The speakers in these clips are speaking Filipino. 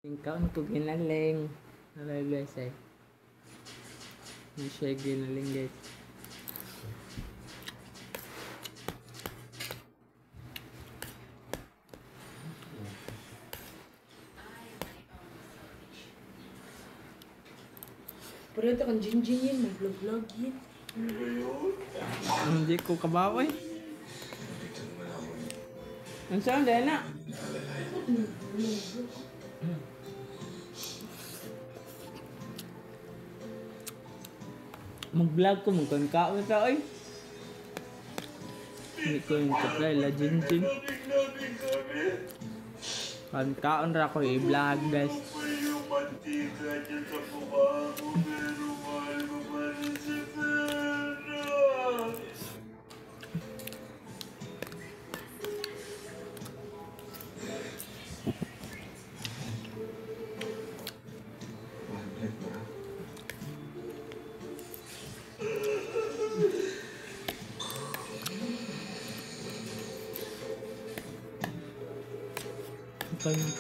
Kaon ko ginaling. Alay guys ay. Hindi siya ginaling guys. Pero ito kang Jinjin yun, may vlog-vlog yun. Hindi ko kabaw eh. Ang saan dahil na? Mag-vlog ko, magkaon ka oy. Hindi ko yung kapray la Jinjin. Kaon ra ko i-vlog guys.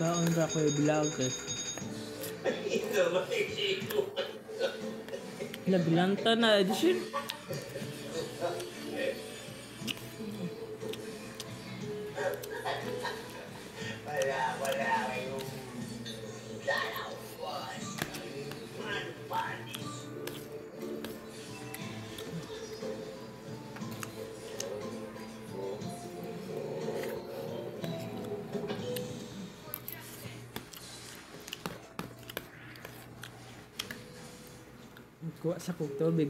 Kaon ra ko i-vlog guys. Nabilanta na edition. Wala kayong dalawas. Panis. Kuha sa kong tubig.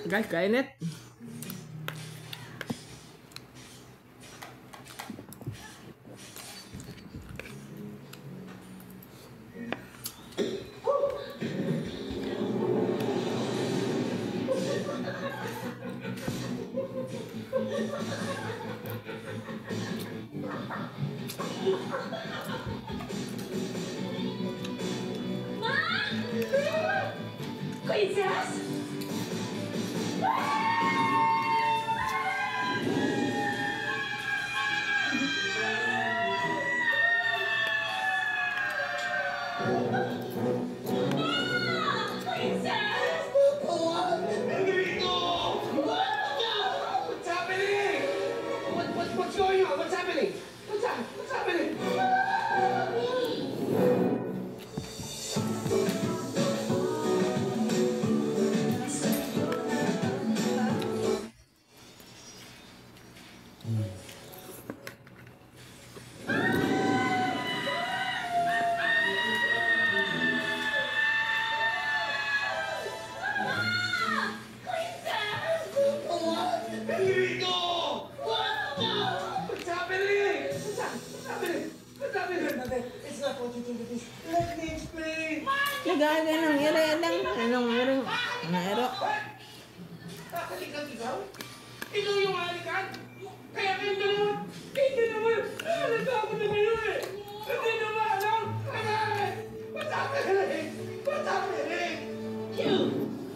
Guys, kainit. Princess! What's going on? What's happening? What's happening? It's not what you think it is. Let me explain. Nagagano ng ere-erang. Anong ere? Ano ero? Nakalikan ikaw? Ikaw yung halikan? Kaya kayong dalawa? Hindi naman. Nagkakot naman yun eh. Hindi naman alam. What's happening? What's happening? You!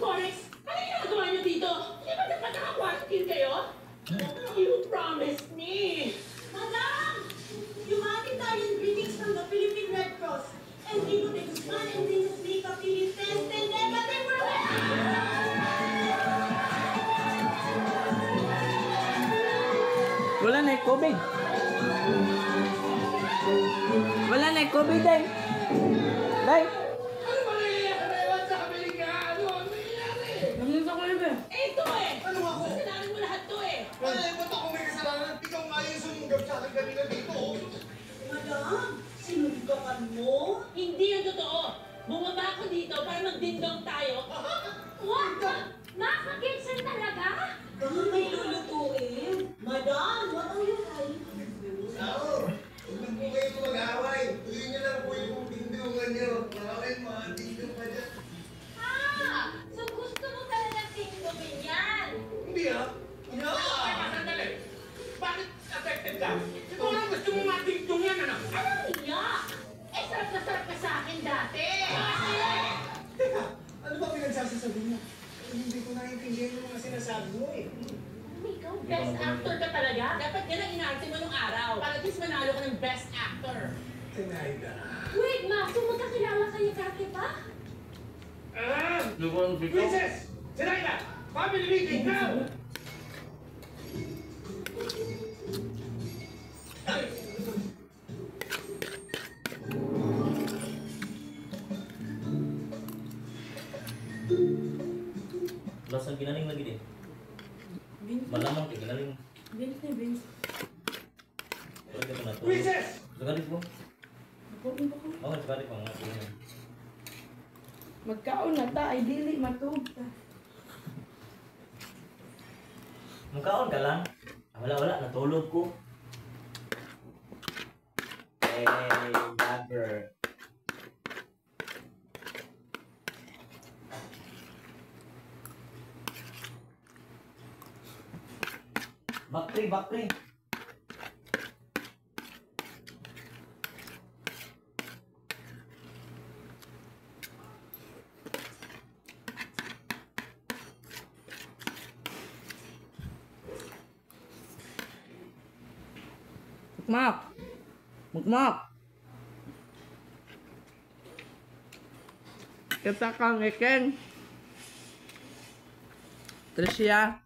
Corex! Ano yung ginagawa niyo dito? Hindi ba dapat naka-quarantine kayo? You promised me! Madam! Humanitarian greetings from the Philippine Red Cross. Enrico de Guzman and Princess Rika Philippines and negative for Wala na COVID. Wala na COVID day. Day. Ano ba nangyayari? What's happening ka? Ano nangyayari? Namunta ko yun eh. Ito eh! Ano ako? Kasalanan mo lahat to eh! Ba't ako may kasalanan? Ikaw nga yung sumugab sa akin kanina dito. Madam, sinugapan mo? Hindi yung totoo! Bumaba ako dito para magdindong tayo. What? Naka-kitchen talaga? Baka may luluto Ay, sandali. Bakit affected ka? Siguro gusto mo matingtungan, ano? Anong iyak? Eh, sarap na sarap ka sa akin dati. Teka, ano ba pinagsasasabi mo? Hindi ko naiintindihan yung mga sinasabi mo eh. Ikaw, best actor ka talaga? Dapat yan ang inaarte mo nung araw. Para at least manalo ka ng best actor. Tinayda. Wait, Ma! So magkakilala kayo dati pa? Princess! Sinayda! Family meeting now! Lasang ginaling lagi deh. Malamang kayak ginaling. Vince na Vince. Kalau kita pernah tuh. Princess! Sekali po. Nakunin ko ko. Oh, sekali pa nga. Magkaon na ta, ay dili matug ta. Mungkaon ka lang. Wala, natulog ko. Hey, Dagger. Bakri. Mukmak. Kita kang iken. Tricia.